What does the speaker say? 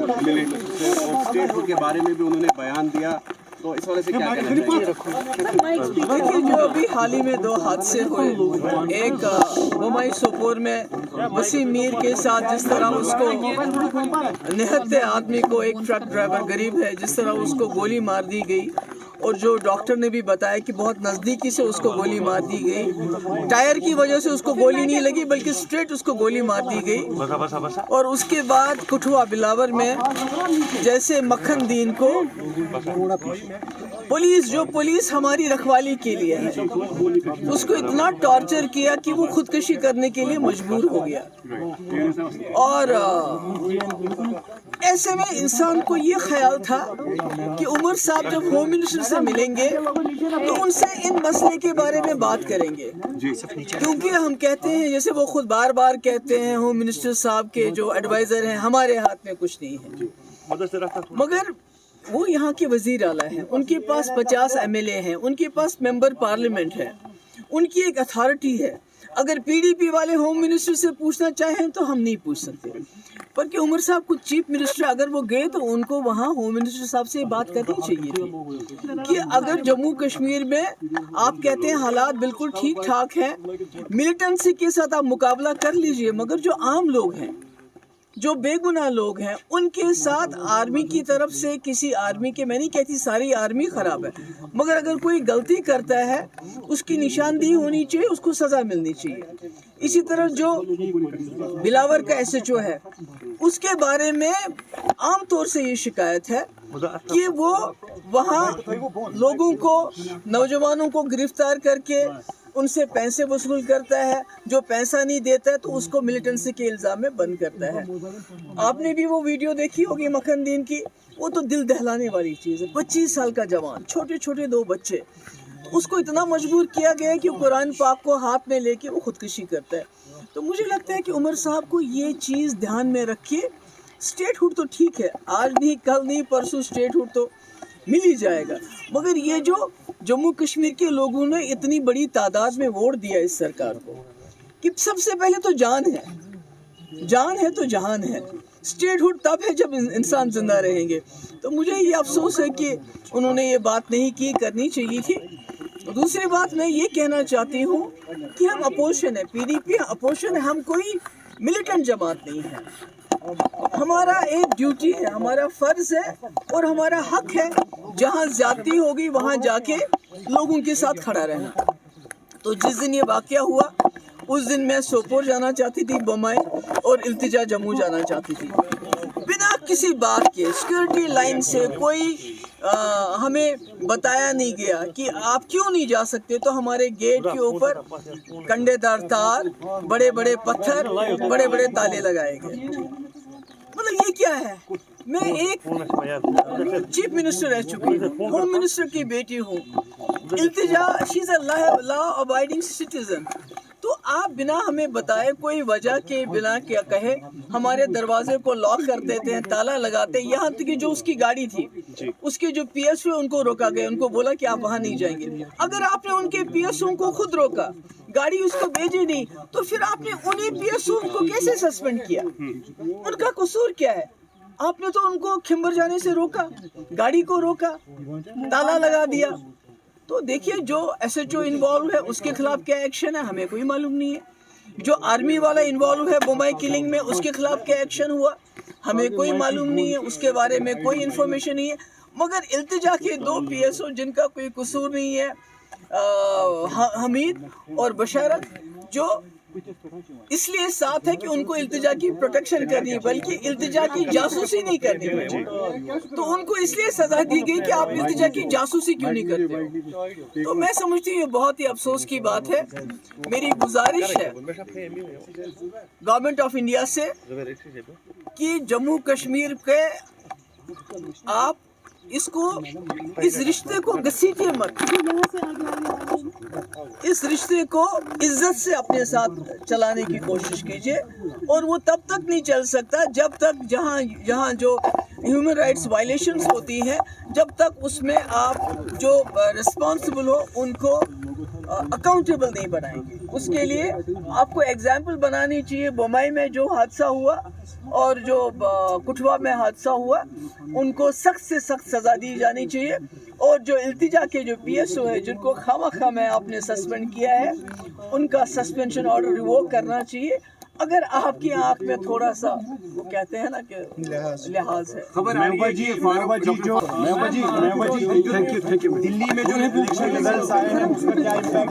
State hood کے بارے میں بھی انہوں نے بیان دیا، تو اس وجہ سے کیا کہنا چاہیے؟ دیکھیے جو ابھی حال ہی میں 2 حادثے ہوئے، ایک بمائی سوپور میں وسیم میر کے ساتھ جس طرح اس کو نہتے آدمی کو، ایک ٹرک ڈرائیور غریب ہے، جس طرح اس کو گولی مار دی گئی، اور جو ڈاکٹر نے بھی بتایا کہ بہت نزدیکی سے اس کو گولی مار دی گئی، ٹائر کی وجہ سے اس کو گولی نہیں لگی بلکہ اسٹریٹ اس کو گولی مار دی گئی۔ اور اس کے بعد کٹھوا بلاور میں جیسے مکھن دین کو پولیس ہماری رکھوالی کے لیے ہے، اس کو اتنا ٹارچر کیا کہ وہ خودکشی کرنے کے لیے مجبور ہو گیا۔ اور ایسے میں انسان کو یہ خیال تھا کہ عمر صاحب جب ہوم منسٹر سے ملیں گے تو ان سے ان مسئلے کے بارے میں بات کریں گے، کیونکہ ہم کہتے ہیں، جیسے وہ خود بار بار کہتے ہیں، ہوم منسٹر صاحب کے جو ایڈوائزر ہیں، ہمارے ہاتھ میں کچھ نہیں ہے، مگر وہ یہاں کے وزیر اعلیٰ ہیں، ان کے پاس 50 MLA ہیں، ان کے پاس ممبر پارلیمنٹ ہے، ان کی ایک اتھارٹی ہے۔ اگر PDP والے ہوم منسٹر سے پوچھنا چاہیں تو ہم نہیں پوچھ سکتے، بلکہ عمر صاحب کو چیف منسٹر اگر وہ گئے تو ان کو وہاں ہوم منسٹر صاحب سے بات کرنی چاہیے تھی کہ اگر جموں کشمیر میں آپ کہتے ہیں حالات بالکل ٹھیک ٹھاک ہیں، ملیٹنسی کے ساتھ آپ مقابلہ کر لیجئے، مگر جو عام لوگ ہیں، جو بے گناہ لوگ ہیں، ان کے ساتھ آرمی کی طرف سے کسی آرمی کے، میں نہیں کہتی ساری آرمی خراب ہے، مگر اگر کوئی غلطی کرتا ہے اس کی نشاندہی ہونی چاہیے، اس کو سزا ملنی چاہیے۔ اسی طرح جو بلاور کا SHO ہے، اس کے بارے میں عام طور سے یہ شکایت ہے کہ وہ وہاں لوگوں کو، نوجوانوں کو گرفتار کر کے ان سے پیسے وصول کرتا ہے، جو پیسہ نہیں دیتا ہے تو اس کو ملیٹنسی کے الزام میں بند کرتا ہے۔ آپ نے بھی وہ ویڈیو دیکھی ہوگی مکھن دین کی، وہ تو دل دہلانے والی چیز ہے۔ 25 سال کا جوان، چھوٹے چھوٹے 2 بچے، اس کو اتنا مجبور کیا گیا کہ قرآن پاک کو ہاتھ میں لے کے وہ خودکشی کرتا ہے۔ تو مجھے لگتا ہے کہ عمر صاحب کو یہ چیز دھیان میں رکھیے، اسٹیٹ ہوڈ تو ٹھیک ہے، آج نہیں کل نہیں پرسوں اسٹیٹ ہوڈ تو مل ہی جائے گا، مگر یہ جو جموں کشمیر کے لوگوں نے اتنی بڑی تعداد میں ووٹ دیا اس سرکار کو، کہ سب سے پہلے تو جان ہے تو جہان ہے، اسٹیٹ ہوڈ تب ہے جب انسان زندہ رہیں گے۔ تو مجھے یہ افسوس ہے کہ انہوں نے یہ بات نہیں کی، کرنی چاہیے تھی۔ دوسری بات میں یہ کہنا چاہتی ہوں کہ ہم اپوزیشن ہے، PDP اپوزیشن ہے، ہم کوئی ملیٹنٹ جماعت نہیں ہے۔ ہمارا ایک ڈیوٹی ہے، ہمارا فرض ہے اور ہمارا حق ہے، جہاں زیادتی ہوگی وہاں جا کے لوگوں کے ساتھ کھڑا رہنا۔ تو جس دن یہ واقعہ ہوا اس دن میں سوپور جانا چاہتی تھی، بمائی، اور التجا جموں جانا چاہتی تھی، بنا کسی بات کے سیکورٹی لائن سے کوئی ہمیں بتایا نہیں گیا کہ آپ کیوں نہیں جا سکتے، تو ہمارے گیٹ کے اوپر کنڈے دار تار، بڑے بڑے پتھر، بڑے بڑے تالے لگائے گئے۔ مطلب یہ کیا ہے؟ میں ایک چیف منسٹر رہ چکی ہوں، ہوم منسٹر کی بیٹی ہوں، التجا شی از اے لا ابائڈنگ سٹیزن، تو آپ بنا ہمیں بتائے، کوئی وجہ کے بنا کیا کہے، ہمارے دروازے کو لاک کر دیتے ہیں، تالا لگاتے ہیں، یہاں تک کہ جو اس کی گاڑی تھی، اس کے جو PSO ان کو روکا گیا، ان کو بولا کہ آپ وہاں نہیں جائیں گے۔ اگر آپ نے ان کے PSO کو خود روکا، گاڑی اس کو بھیجی نہیں، تو پھر آپ نے انہیں PSO کو کیسے سسپینڈ کیا؟ ان کا قصور کیا ہے؟ آپ نے تو ان کو کھمبر جانے سے روکا، گاڑی کو روکا، تالا لگا دیا۔ تو دیکھیے جو SHO انوالو ہے اس کے خلاف کیا ایکشن ہے ہمیں کوئی معلوم نہیں ہے، جو آرمی والا انوالو ہے بمائی کلنگ میں اس کے خلاف کیا ایکشن ہوا ہمیں کوئی معلوم نہیں ہے، اس کے بارے میں کوئی انفارمیشن نہیں ہے، مگر التجا کے 2 PSO جن کا کوئی قصور نہیں ہے، حمید اور بشارت، جو اس لیے ساتھ ہے کہ ان کو التجا کی پروٹیکشن کرنی ہے، بلکہ التجا کی جاسوسی نہیں کرنی ہے، تو ان کو اس لیے سزا دی گئی کہ آپ التجا کی جاسوسی کیوں نہیں کرتے۔ تو میں سمجھتی ہوں یہ بہت ہی افسوس کی بات ہے۔ میری گزارش ہے گورنمنٹ آف انڈیا سے کہ جموں کشمیر کے آپ اس رشتے کو گھسیٹیے مت، اس رشتے کو عزت سے اپنے ساتھ چلانے کی کوشش کیجیے، اور وہ تب تک نہیں چل سکتا جب تک جہاں جو ہیومن رائٹس وائلیشنز ہوتی ہیں، جب تک اس میں آپ جو ریسپانسبل ہو ان کو اکاؤنٹیبل نہیں بنائیں گے. اس کے لیے آپ کو ایگزامپل بنانی چاہیے. بمبئی میں جو حادثہ ہوا اور جو کٹھوا میں حادثہ ہوا ان کو سخت سے سخت سزا دی جانی چاہیے. اور جو التجا کے جو پی ایس او ہے جن کو خواہ میں آپ نے سسپینڈ کیا ہے ان کا سسپینشن آرڈر ریووک کرنا چاہیے. اگر آپ کی آنکھ میں تھوڑا سا وہ کہتے ہیں نا کہ لحاظ ہے. خبر آ رہی ہے دلی میں جو